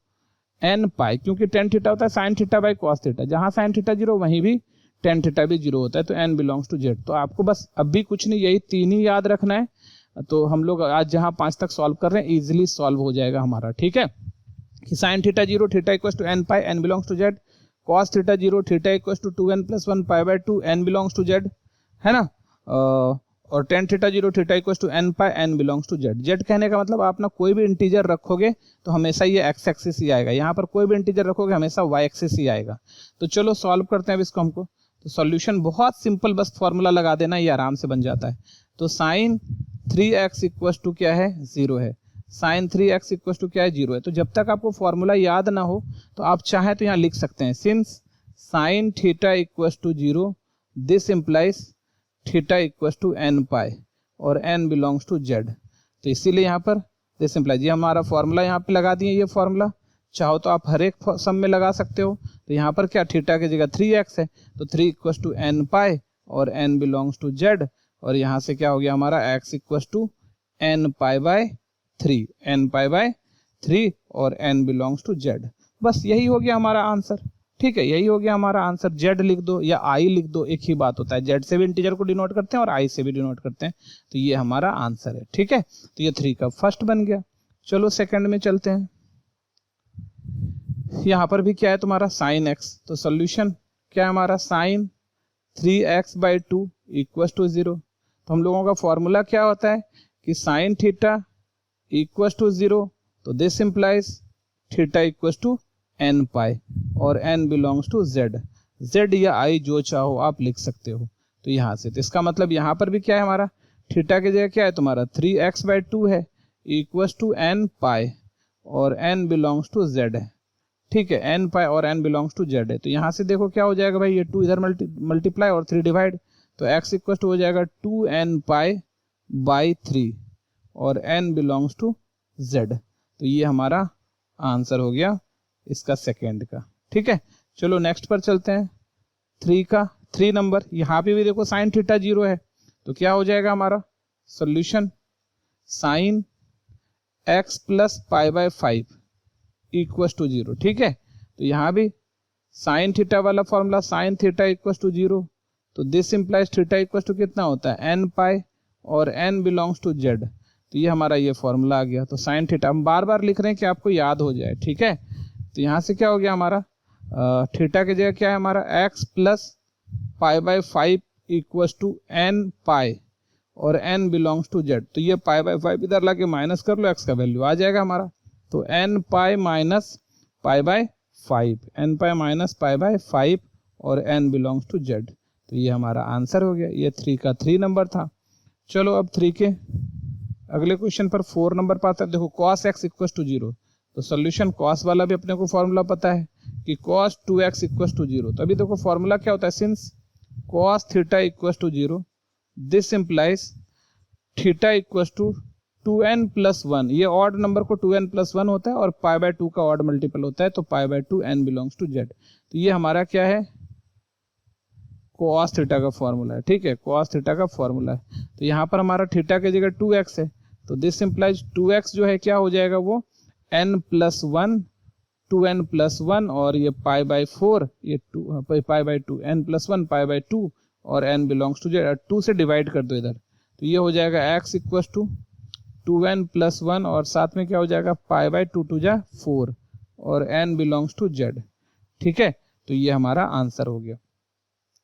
n π, क्योंकि tan थीटा होता है sin theta by cos theta. जहाँ sin थीटा 0 वहीं भी tan थीटा भी 0 होता है। तो n बिलोंग्स टू z। तो आपको बस अब भी कुछ नहीं, यही 3 ही याद रखना है। तो हम लोग आज जहां 5 तक सॉल्व कर रहे हैं, इजीली सॉल्व हो जाएगा हमारा। ठीक है, कि sin theta 0, theta equal to n π, n belongs to z, cos theta 0, theta equal to 2n + 1 π/2, n belongs to z, है ना। और tan theta 0, theta equal to n π, n belongs to z। z कहने का मतलब आप ना कोई भी इंटीजर रखोगे तो हमेशा ये x एक्सिस ही आएगा, यहाँ पर कोई भी इंटीजर रखोगे हमेशा y एक्सिस ही आएगा। तो चलो सॉल्व करते हैं अब इसको हमको। तो सॉल्यूशन बहुत सिंपल, बस फॉर्मूला लगा देना, ये आराम से बन जाता है। तो sin 3x इक्वल टू क्या है, 0 है। sin 3x इक्वल टू क्या है, 0 है। तो जब तक आपको फॉर्मूला याद ना हो तो आप चाहे तो यहाँ लिख सकते हैं, since sine theta equals to 0, this implies theta equals to n pi और n बिलोंग्स टू z। तो इसीलिए यहाँ पर दिस इम्प्लाइज, ये हमारा फॉर्मूला यहाँ पे लगा दिए, ये फॉर्मूला चाहो तो आप हर एक सम में लगा सकते हो। तो यहाँ पर क्या थीटा की जगह 3x है, तो 3 इक्वल्स टू n पाई और n बिलोंग्स टू z, और यहाँ से क्या हो गया हमारा x equals to n pi by 3, n pi by 3 और n बिलोंग्स टू z। बस यही हो गया हमारा आंसर। ठीक है, यही हो गया हमारा आंसर। z लिख दो या i लिख दो, एक ही बात होता है। z से भी इंटीजर को डिनोट करते हैं और i से भी डिनोट करते हैं। तो ये हमारा आंसर है। ठीक है, तो ये 3 का फर्स्ट बन गया। चलो सेकंड में चलते हैं। यहाँ पर भी क्या है तुम्हारा साइन x, तो सोल्यूशन क्या है हमारा साइन 3x/2 इक्वल्स टू 0। तो हम लोगों का फॉर्मूला क्या होता है कि साइन थीटा इक्वल्स टू 0, तो this implies theta equals to n pi और n belongs to z। z या i जो चाहो आप लिख सकते हो। तो यहाँ से, तो इसका मतलब यहाँ पर भी क्या है हमारा थीटा की जगह क्या है तुम्हारा 3x/2 है इक्वल्स टू n पाई और n बिलोंग्स टू z है। ठीक है, n पाई और n बिलोंग्स टू z है। तो यहाँ से देखो क्या हो जाएगा भाई, ये 2 इधर मल्टीप्लाई और 3 डिवाइड, तो x इक्वल टू हो जाएगा 2n पाई बाई 3 और n बिलोंग्स टू z। तो ये हमारा आंसर हो गया इसका सेकेंड का। ठीक है, चलो नेक्स्ट पर चलते हैं। 3 नंबर, यहाँ पे भी देखो साइन थीटा 0 है, तो क्या हो जाएगा हमारा solution sine x plus pi by 5 equals to 0। ठीक है, तो यहाँ भी साइन थीटा वाला formula sine theta equals to 0, तो this implies theta equals to कितना होता है n पाई और n बिलोंग्स टू z। तो ये हमारा ये फॉर्मूला आ गया। तो साइन थीटा हम बार बार लिख रहे हैं कि आपको याद हो जाए। ठीक है, तो यहाँ से क्या हो गया हमारा थीटा की जगह क्या है हमारा x plus pi by 5 equals to n pi और n बिलोंग्स टू z। तो ये पाई बाय 5 इधर ला के माइनस कर लो, x का वैल्यू आ जाएगा हमारा। तो n pi minus pi by 5, n pi minus pi by 5 और n बिलोंग्स टू z। तो ये हमारा आंसर हो गया। ये 3 का 3 नंबर था। चलो अब 3 के अगले क्वेश्चन पर 4 नंबर पर आता है। देखो cos x इक्वल्स टू 0, तो सोल्यूशन cos वाला भी अपने को फॉर्मूला पता है कि cos 2x इक्वल्स टू 0। तो अभी देखो फॉर्मूला क्या होता है, since cos theta equals to 0, this implies theta equals to 2n plus 1। ये ऑड नंबर को 2n प्लस 1 होता है और पाई बाय 2 का ऑड मल्टीपल होता है, तो pi by 2 n belongs to z। तो ये हमारा क्या है cos थीटा का फॉर्मूला है। ठीक है, cos थीटा का फॉर्मूला है। तो यहाँ पर हमारा थीटा की जगह 2x है, तो दिस इंप्लाइज 2x जो है क्या हो जाएगा वो n प्लस 1, 2n प्लस 1 और ये पाई बाय 4, ये 2 पाई by 2, n plus 1 pi by 2 और n बिलोंग्स टू z। 2 से डिवाइड कर दो इधर, तो ये हो जाएगा x equals to 2n plus 1 और साथ में क्या हो जाएगा पाई बाय 2 2 जा 4 और n बिलोंग्स टू z। ठीक है, तो ये हमारा आंसर हो गया।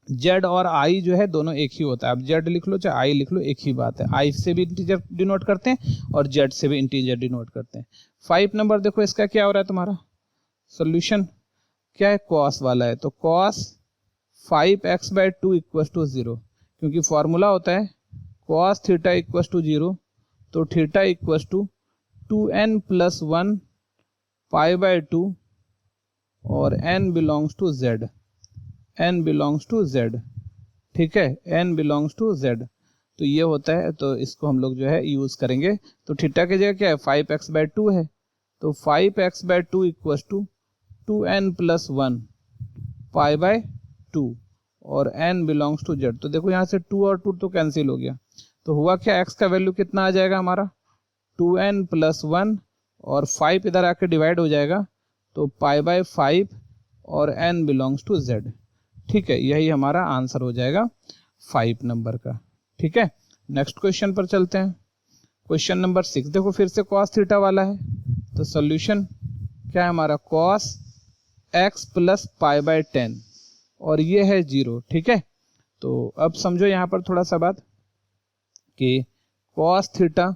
z और i जो है दोनों एक ही होता है। आप z लिख लो चाहे i लिख लो, एक ही बात है। i से भी इंटीजर डिनोट करते हैं और z से भी इंटीजर डिनोट करते हैं। 5 नंबर देखो, इसका क्या हो रहा है तुम्हारा सोल्यूशन क्या है, cos वाला है। तो cos 5x/2 इक्वल्स टू 0, क्योंकि फॉर्मूला होता है cos थीटा इक्वल्स टू 0, तो theta equals to 2n plus 1 pi by 2 और n belongs to z, n belongs to z। ठीक है, n बिलोंग्स टू z। तो ये होता है, तो इसको हम लोग जो है यूज करेंगे। तो थीटा की जगह क्या है 5x/2 है, तो 5x/2 equals to 2n plus 1 pi by 2 और n बिलोंग्स टू z। तो देखो यहाँ से 2 और 2 तो कैंसिल हो गया, तो हुआ क्या x का वैल्यू कितना आ जाएगा हमारा 2n प्लस 1 और 5 इधर आके डिवाइड हो जाएगा, तो पाई बाय 5 और n बिलोंग्स टू z। ठीक है, यही हमारा आंसर हो जाएगा 5 नंबर का। ठीक है, नेक्स्ट क्वेश्चन पर चलते हैं। क्वेश्चन नंबर 6 देखो, फिर से cos थीटा वाला है। तो सोल्यूशन क्या है हमारा cos x plus pi bye 10 और ये है 0। ठीक है, तो अब समझो यहाँ पर थोड़ा सा बात कि cos थीटा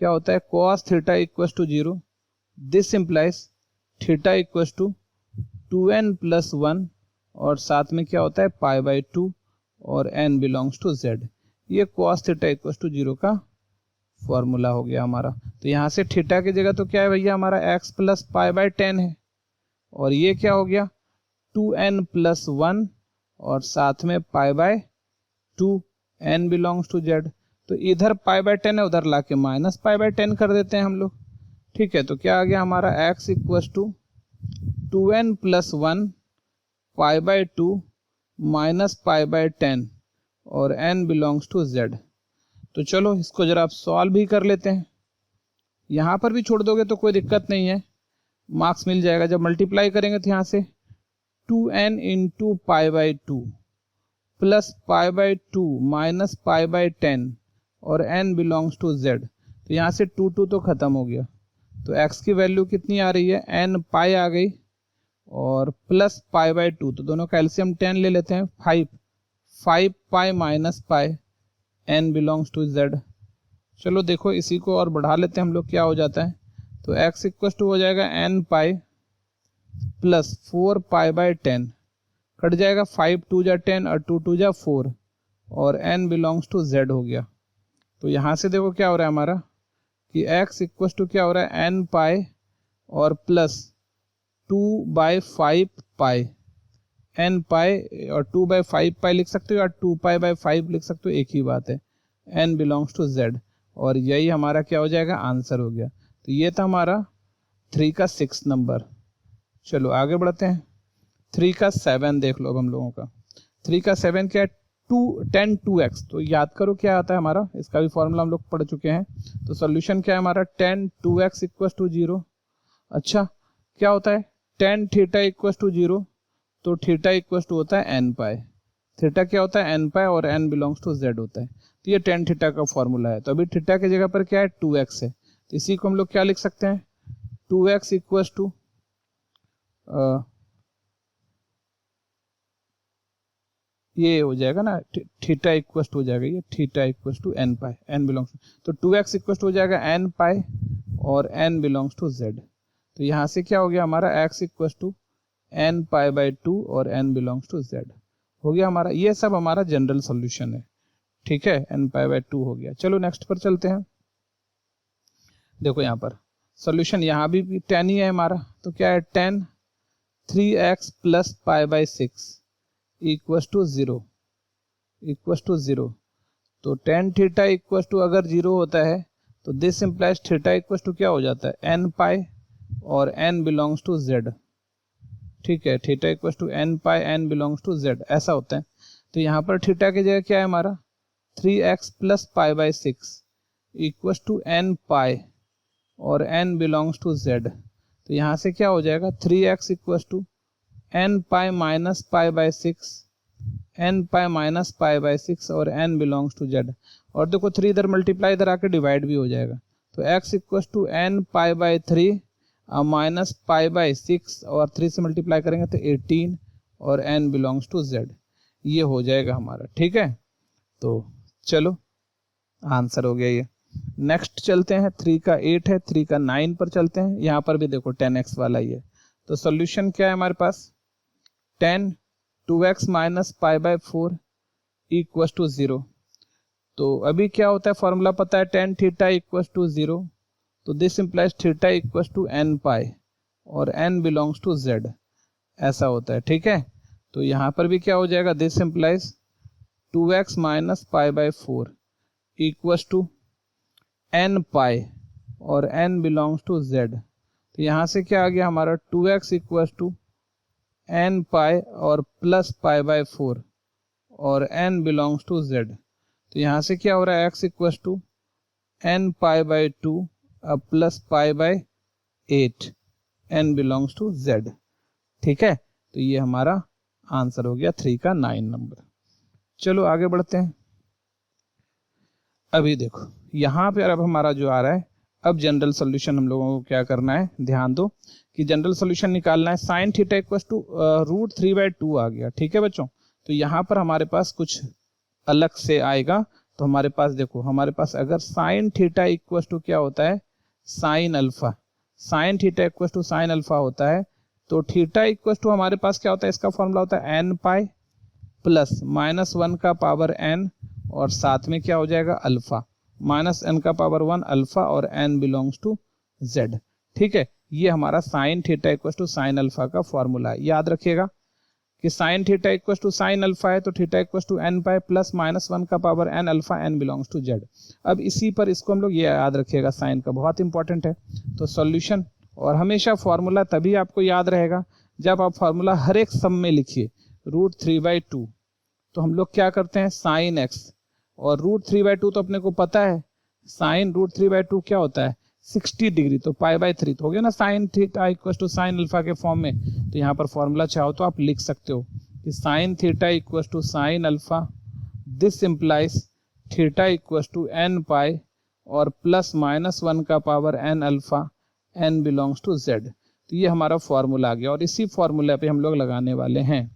क्या होता है, cos theta equals to 0, this implies theta equals to 2n plus 1 और साथ में क्या होता है पाई बाय 2 और n बिलोंग्स टू z। ये cos थीटा इक्वल्स टू 0 का फॉर्मूला हो गया हमारा। तो यहाँ से थीटा की जगह तो क्या है भैया हमारा x प्लस पाई बाय 10 है और ये क्या हो गया 2n+1 और साथ में π/2 n बिलोंग्स टू z। तो इधर π/10 है, उधर लाके -π/10 कर देते हैं हम लोग। ठीक है, तो क्या आ गया हमारा x इक्वस टू 2n+1 π/2 -π/10 और n बिलोंग्स टू z। तो चलो इसको जरा आप सॉल्व भी कर लेते हैं। यहाँ पर भी छोड़ दोगे तो कोई दिक्कत नहीं है, मार्क्स मिल जाएगा। जब मल्टीप्लाई करेंगे तो यहाँ से 2n इंटू π/2 प्लस π/2 माइनस π/10 और n बिलोंग्स टू z। तो यहाँ से 2 तो खत्म हो गया, तो x की वैल्यू कितनी आ रही है, n पाई आ गई और प्लस π/2, तो दोनों का एलसीएम 10 ले लेते हैं, 5 pi minus pi, n belongs to z। चलो देखो इसी को और बढ़ा लेते हैं हम लोग, क्या हो जाता है। तो x इक्वल टू हो जाएगा n पाई प्लस 4 π/10, कट जाएगा 5 2 जा 10 और 2 2 जा 4 और n बिलोंग्स टू z हो गया। तो यहाँ से देखो क्या हो रहा है हमारा कि x इक्वल टू क्या हो रहा है, n पाई और प्लस 2/5 पाई, n पाई और 2/5 पाई लिख सकते हो या 2 पाई/5 लिख सकते हो, एक ही बात है, n बिलोंग्स टू z। और यही हमारा क्या हो जाएगा, आंसर हो गया। तो ये था हमारा 3 का 6 नंबर। चलो आगे बढ़ते हैं, 3 का 7 देख लो अब हम लोगों का। 3 का 7 क्या है, 10 2x। तो याद करो क्या आता है हमारा, इसका भी फॉर्मूला हम लोग पढ़ चुके हैं। तो सोल्यूशन क्या है हमारा, 10 2x इक्वल टू 0। अच्छा क्या होता है, tan थीटा इक्वल टू 0, तो थीटा इक्वल टू होता है n पाई। थीटा क्या होता है, n पाई और n बिलोंग्स टू z होता है। तो ये tan थीटा का फॉर्मूला है। तो अभी थीटा की जगह पर क्या है, 2x है, तो इसी को हम लोग क्या लिख सकते हैं, 2x इक्वल टू ये हो जाएगा ना, थीटा इक्वल टू हो जाएगा, ये theta equal to n pi, n belongs to, तो 2x इक्वल टू हो जाएगा n पाई और n बिलोंग्स टू z। तो यहाँ से क्या हो गया हमारा, x इक्वल टू n π/2 और n बिलोंग्स टू z हो गया हमारा। ये सब हमारा जनरल सॉल्यूशन है, ठीक है, n π/2 हो गया। चलो नेक्स्ट पर चलते हैं। देखो यहाँ पर सॉल्यूशन यहाँ भी 10 ही है हमारा, तो क्या है, 10 3x plus π/6 equal to 0 equal to 0। तो tan थीटा इक्वल टू अगर 0 होता है तो this implies theta equal to क्या हो जाता है, n पाई और n बिलोंग्स टू z। ठीक है, theta equal to n pi n belongs to z, ऐसा होता है। तो यहाँ पर थीटा की जगह क्या है हमारा, 3x plus π/6 equal to n pi और n बिलोंग्स टू z। तो यहाँ से क्या हो जाएगा, 3x equal to n pi minus π/6, n pi minus π/6 और n बिलोंग्स टू z। और देखो 3 इधर मल्टीप्लाई, इधर आकर डिवाइड भी हो जाएगा। तो x इक्वल टू n पाई/3 माइनस π/6 और 3 से मल्टीप्लाई करेंगे तो 18 और n बिलोंग्स टू z, ये हो जाएगा हमारा। ठीक है, तो चलो आंसर हो गया ये। नेक्स्ट चलते हैं, 3 का 8 है, 3 का 9 पर चलते हैं। यहाँ पर भी देखो 10x वाला ही है। तो सॉल्यूशन क्या है हमारे पास, 10 2x माइनस π/4 इक्वल टू 0। तो अभी क्या होता है, फॉर्मूला पता है, tan थीटा इक्वल टू 0, तो this implies theta equal to n pi और n बिलोंग्स टू z, ऐसा होता है। ठीक है, तो यहाँ पर भी क्या हो जाएगा, this implies 2x minus π/4 equal to n pi और n बिलोंग्स टू z। तो यहाँ से क्या आ गया हमारा, 2x equal to n pi और प्लस π/4 और n बिलोंग्स टू z। तो यहाँ से क्या हो रहा है, x equal to n π/2 plus π/8 n belongs to z। ठीक है, तो ये हमारा आंसर हो गया 3 का 9 नंबर। चलो आगे बढ़ते हैं। अभी देखो यहाँ पे अब हमारा जो आ रहा है, अब जनरल सॉल्यूशन हम लोगों को क्या करना है, ध्यान दो कि जनरल सॉल्यूशन निकालना है। साइन थीटा इक्वल टू √3/2 आ गया। ठीक है बच्चों, तो यहाँ पर हमारे पास कुछ अलग से आएगा। तो हमारे पास देखो, हमारे पास अगर साइन थीटा इक्वल टू क्या होता है, sine alpha, sine theta equal to sine alpha होता है, तो थीटा इक्वल टू हमारे पास क्या होता है, इसका फॉर्मूला होता है n पाई प्लस -1 का पावर n और साथ में क्या हो जाएगा, अल्फा, -n का पावर 1 अल्फा और n बिलोंग्स टू z। ठीक है, ये हमारा sine theta equal to sine alpha का फॉर्मूला है, याद रखिएगा। कि sine theta equal to sine alpha है तो theta equal to N pi plus minus 1 का power N alpha, N belongs to z. अब इसी पर इसको हम लोग ये याद रखिएगा, साइन का बहुत इंपॉर्टेंट है। तो सॉल्यूशन, और हमेशा फॉर्मूला तभी आपको याद रहेगा जब आप फॉर्मूला हर एक सम में लिखिए। √3/2 तो हम लोग क्या करते हैं, साइन एक्स, और √3/2 तो अपने को पता है, साइन √3/2 क्या होता है 60 डिग्री, तो π/3 तो हो गया ना sine theta equal to sine alpha के फॉर्म में। तो यहाँ पर फॉर्मूला चाहो तो आप लिख सकते हो कि sine theta equal to sine alpha, this implies theta equal to N pi और प्लस माइनस 1 का power N alpha, N belongs to Z. तो ये हमारा फॉर्मूला आ गया और इसी फॉर्मूला पे हम लोग लगाने वाले हैं।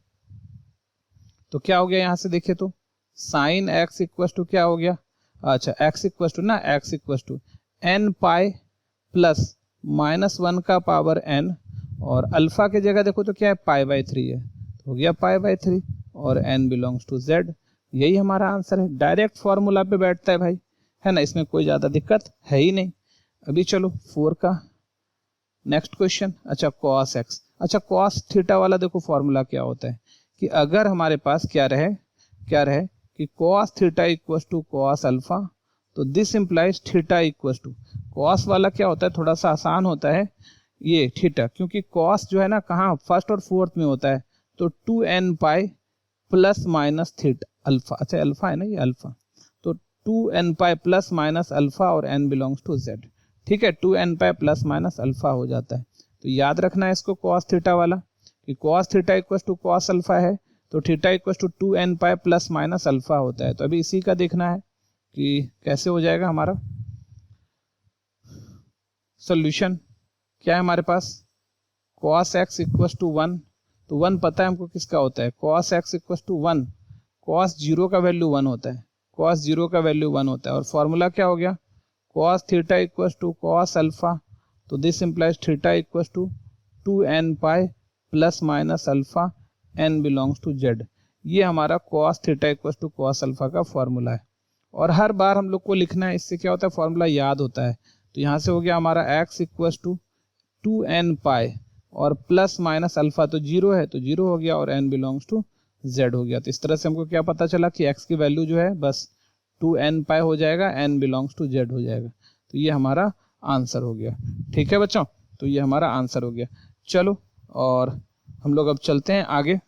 तो क्या हो गया यहाँ से देखिए तो साइन एक्स इक्वल टू क्या हो गया, अच्छा एक्स इक्वल टू ना, x equal to N pi plus minus 1 का पावर एन, और अल्फा की जगह देखो तो क्या है π/3 है, तो हो गया π/3 और एन बिलोंग्स टू जेड। यही हमारा आंसर है, डायरेक्ट फॉर्मूला पे बैठता है भाई, है ना, इसमें कोई ज़्यादा दिक्कत है ही नहीं। अभी चलो 4 का नेक्स्ट क्वेश्चन। अच्छा कॉस एक्स, अच्छा कॉस थीटा वाला देखो फॉर्मूला क्या होता है कि अगर हमारे पास क्या रहे कि cos theta equal to cos alpha, तो this implies theta equal to, cos वाला क्या होता है थोड़ा सा आसान होता है ये थीटा, क्योंकि कॉस जो है ना कहाँ फर्स्ट और फोर्थ में होता है, तो 2n pi plus minus theta alpha, अच्छा अल्फा है ना ये अल्फा, तो 2n pi plus minus alpha और n बिलोंग्स टू z। ठीक है, 2n pi plus minus alpha हो जाता है। तो याद रखना है इसको कॉस थीटा वाला कि cos theta equal to cos alpha है, तो theta equal to 2n pi plus minus alpha होता है। तो अभी इसी का देखना है कि कैसे हो जाएगा हमारा सॉल्यूशन। क्या है हमारे पास cos x इक्वल टू 1, तो 1 पता है हमको किसका होता है, cos x equal to 1, cos 0 का वैल्यू 1 होता है, cos 0 का वैल्यू 1 होता है। और फॉर्मूला क्या हो गया cos theta equal to cos alpha, तो this implies theta equal to 2n pi plus minus alpha, n belongs to z। ये हमारा cos theta equal to cos alpha का फॉर्मूला है, और हर बार हम लोग को लिखना है, इससे क्या होता है फॉर्मूला याद होता है। तो यहाँ से हो गया हमारा x इक्वल टू 2n पाई और प्लस माइनस अल्फा, तो 0 है तो 0 हो गया और n बिलोंग्स टू z हो गया। तो इस तरह से हमको क्या पता चला कि x की वैल्यू जो है बस 2n पाई हो जाएगा, n बिलोंग्स टू z हो जाएगा। तो ये हमारा आंसर हो गया। ठीक है बच्चों, तो ये हमारा आंसर हो गया। चलो और हम लोग अब चलते हैं आगे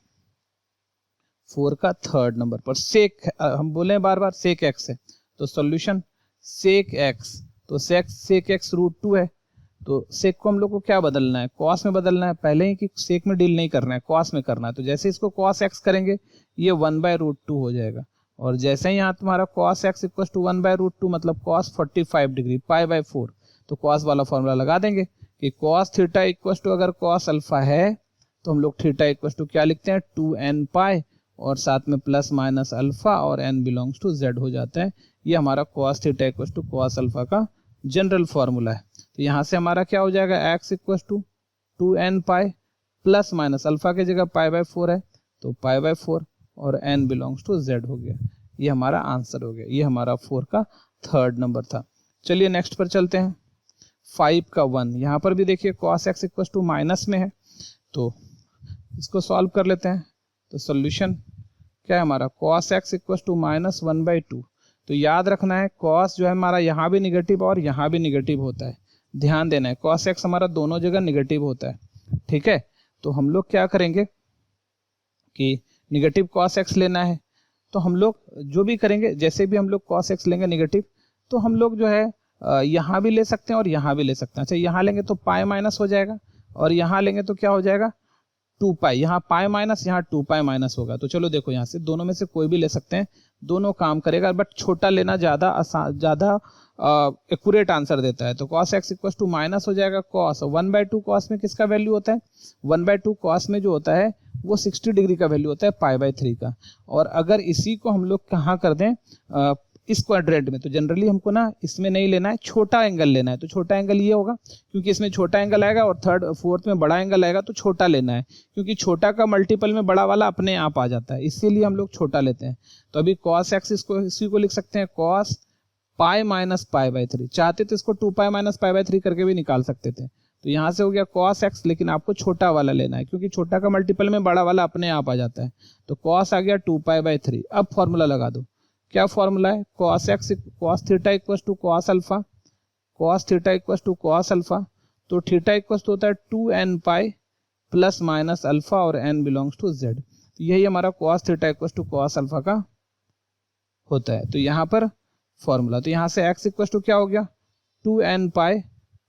4 का थर्ड नंबर पर। सेक, हम बोले बार बार सेक एक्स है, तो सॉल्यूशन सेक एक्स, तो सेक एक्स √2 है, तो सेक को हम लोग को क्या बदलना है, कॉस में बदलना है। पहले ही कि सेक में डील नहीं करना है, कॉस में करना है। तो जैसे इसको कॉस एक्स करेंगे ये 1/√2 हो जाएगा, और जैसे ही यहाँ तुम्हारा कॉस एक्स इक्वल टू 1/√2 मतलब कॉस 45 डिग्री π/4, तो कॉस वाला फॉर्मूला लगा देंगे कि कॉस थीटा इक्वल टू, अगर कॉस अल्फा है तो हम लोग थीटा इक्वल टू क्या लिखते हैं 2n पाई और साथ में प्लस माइनस अल्फा और n बिलोंग्स टू z हो जाता है। ये हमारा cos theta equal to cos alpha का जनरल फॉर्मूला है। तो यहाँ से हमारा क्या हो जाएगा x equal to 2n pi plus minus alpha की जगह π/4 है, तो π/4 और n बिलोंग्स टू z हो गया। ये हमारा आंसर हो गया। ये हमारा 4 का थर्ड नंबर था। चलिए नेक्स्ट पर चलते हैं 5 का 1। यहाँ पर भी देखिए cos x equal to minus में है, तो इसको सॉल्व कर लेते हैं। तो सोल्यूशन क्या है हमारा cos x इक्वल टू -1/2। तो याद रखना है cos जो है हमारा यहाँ भी निगेटिव और यहाँ भी निगेटिव होता है, ध्यान देना है। cos x हमारा दोनों जगह निगेटिव होता है, ठीक है। तो हम लोग क्या करेंगे कि निगेटिव cos x लेना है, तो हम लोग जो भी करेंगे, जैसे भी हम लोग cos x लेंगे निगेटिव, तो हम लोग जो है यहाँ भी ले सकते हैं और यहाँ भी ले सकते हैं। अच्छा यहाँ लेंगे तो पाई माइनस हो जाएगा, और यहाँ लेंगे तो क्या हो जाएगा 2 पाई, यहाँ पाई माइनस, यहाँ 2 पाई माइनस होगा। तो चलो देखो यहाँ से दोनों में से कोई भी ले सकते हैं, दोनों काम करेगा, बट छोटा लेना ज़्यादा एक्यूरेट आंसर देता है। तो cos x equal to minus हो जाएगा cos 1/2। cos में किसका वैल्यू होता है 1/2, cos में जो होता है वो 60 डिग्री का वैल्यू होता है π/3 का। और अगर इसी को हम लोग कहाँ कर दें इस क्वाड्रेंट में, तो जनरली हमको ना इसमें नहीं लेना है, छोटा एंगल लेना है। तो छोटा एंगल ये होगा, क्योंकि इसमें छोटा एंगल आएगा और थर्ड फोर्थ में बड़ा एंगल आएगा, तो छोटा लेना है, क्योंकि छोटा का मल्टीपल में बड़ा वाला अपने आप आ जाता है, इसीलिए हम लोग छोटा लेते हैं। तो अभी cos x इसी को लिख सकते हैं cos पाई माइनस π/3। चाहते तो इसको 2 पाई माइनस π/3 करके भी निकाल सकते थे, तो यहाँ से हो गया cos x, लेकिन आपको छोटा वाला लेना है क्योंकि छोटा का मल्टीपल में बड़ा वाला अपने आप आ जाता है। तो cos आ गया 2π/3। अब फॉर्मूला लगा दो, क्या फॉर्मूला है, cos theta equals to cos alpha, cos theta equals to cos alpha. तो थीटा इक्वल्स होता है 2nπ प्लस माइनस अल्फा और n बिलोंग्स टू z। तो यही हमारा cos theta equals to cos alpha का होता है। तो यहाँ पर फॉर्मूला, तो यहाँ से x इक्वल्स टू क्या हो गया 2nπ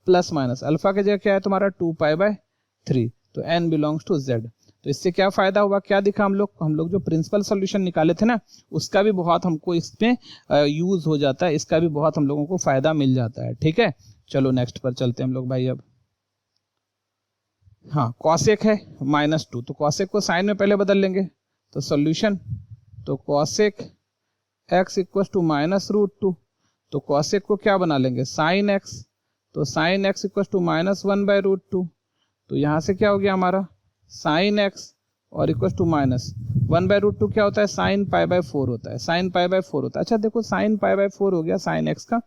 प्लस माइनस अल्फा की जगह क्या है तुम्हारा 2π/3, तो n बिलोंग्स टू z। तो इससे क्या फायदा हुआ, क्या दिखा हम लोग जो प्रिंसिपल सॉल्यूशन निकाले थे ना, उसका भी बहुत हमको इसमें यूज हो जाता है, इसका भी बहुत हम लोगों को फायदा मिल जाता है। ठीक है, चलो नेक्स्ट पर चलते हैं हम लोग भाई। अब हाँ, कॉसेक है -2, तो कॉसेक को साइन में पहले बदल लेंगे। तो सॉल्यूशन, तो कॉसेक x इक्वल टू -√2, तो कॉसेक को क्या बना लेंगे साइन x, तो साइन x इक्वल टू -1/√2। तो यहाँ से क्या हो गया हमारा साइन x और इक्वल टू -1/√2 क्या होता है साइन π/4 होता है, साइन π/4 होता है। अच्छा देखो साइन π/4 हो गया साइन x का,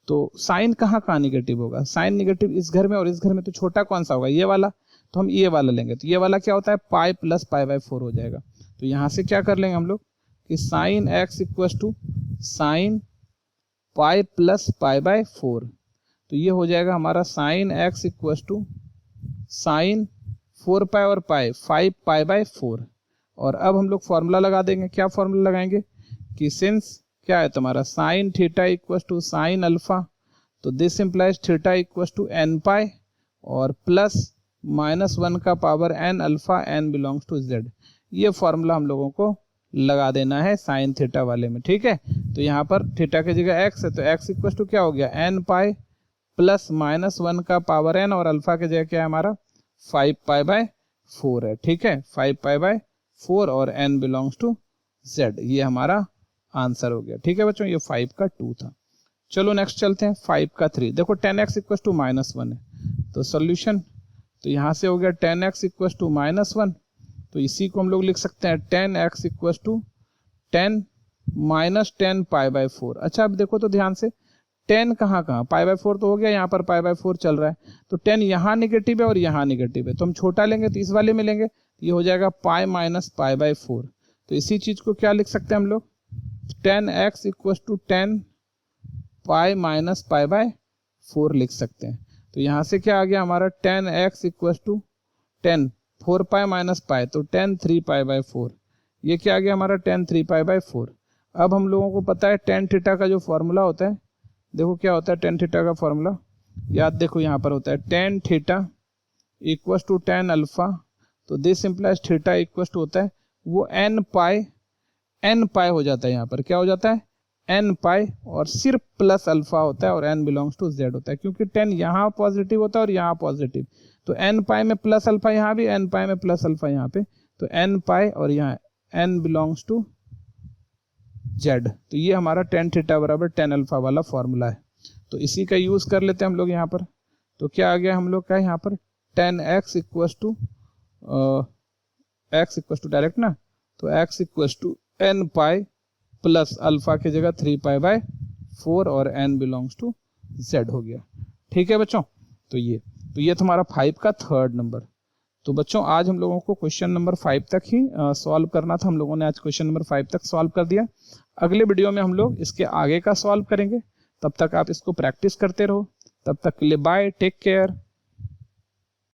तो साइन कहाँ निगेटिव होगा, साइन निगेटिव इस घर में और इस घर में, तो छोटा कौन सा होगा ये वाला, तो हम ये वाला लेंगे। तो ये वाला क्या होता है पाई प्लस π/4 हो जाएगा। तो यहाँ से क्या कर लेंगे हम लोग कि sine x equal to sine pi plus π/4, तो ये हो जाएगा हमारा sine x equal to sine 4π और पाई 5π/4। और अब हम लोग फॉर्मूला लगा देंगे, क्या फॉर्मूला लगाएंगे कि सिंस क्या है तुम्हारा sine theta equal to sine alpha, तो this implies theta equal to nπ और प्लस -1 का power n alpha n belongs to z। ये फॉर्मूला हम लोगों को लगा देना है साइन थीटा वाले में। ठीक है, तो यहाँ पर थीटा की जगह x है, तो x इक्वल टू क्या हो गया nπ प्लस -1 का पावर n और अल्फा की जगह क्या है हमारा 5π/4 है। ठीक है, 5π/4 और n बिलोंग्स टू z, ये हमारा आंसर हो गया। ठीक है बच्चों, ये 5 का 2 था। चलो नेक्स्ट चलते हैं 5 का 3। देखो 10x इक्वल टू -1 है, तो सॉल्यूशन, तो यहाँ से हो गया 10x इक्वल टू -1, तो इसी को हम लोग लिख सकते हैं 10x इक्वल टू 10 माइनस 10π/4। अच्छा अब देखो तो ध्यान से 10 कहाँ π/4 तो हो गया, यहाँ पर π/4 चल रहा है, तो 10 यहाँ निगेटिव है और यहाँ निगेटिव है, तो हम छोटा लेंगे तो इस वाले में लेंगे, ये हो जाएगा पाई माइनस π/4। तो इसी चीज को क्या लिख सकते हैं हम लोग 10x equal to 10 pi minus π/4 लिख सकते हैं। तो यहाँ से क्या आ गया हमारा 10x equal to 10 4π minus pi, तो 10 3π/4, ये क्या आ गया हमारा 10 3π/4। अब हम लोगों को पता है tan थीटा का जो फॉर्मूला होता है, देखो क्या होता है tan थीटा का फॉर्मूला, याद देखो यहाँ पर होता है tan theta equal to tan alpha, तो this implies theta equal to होता है वो n पाई हो जाता है, यहाँ पर क्या हो जाता है n पाई और सिर्फ प्लस अल्फा होता है और n बिलोंग्स टू z होता है, क्योंकि 10 यहाँ पॉजिटिव होता है और यहाँ पॉजिटिव, तो n पाई में प्लस अल्फा यहाँ भी, n पाई में प्लस अल्फा यहाँ पे, तो n पाई और यहाँ n बिलोंग्स टू z। तो ये हमारा tan थीटा बराबर tan अल्फा वाला फॉर्मूला है, तो इसी का यूज कर लेते हैं हम लोग यहाँ पर। तो क्या आ गया हम लोग का यहाँ पर tan x equal to direct ना, तो x equal to n pi plus alpha की जगह 3π/4 और n बिलोंग्स टू z हो गया। ठीक है बच्चों, तो ये तुम्हारा 5 का थर्ड नंबर। तो बच्चों आज हम लोगों को क्वेश्चन नंबर 5 तक ही सॉल्व करना था, हम लोगों ने आज क्वेश्चन नंबर 5 तक सॉल्व कर दिया। अगले वीडियो में हम लोग इसके आगे का सॉल्व करेंगे, तब तक आप इसको प्रैक्टिस करते रहो। तब तक के लिए बाय, टेक केयर।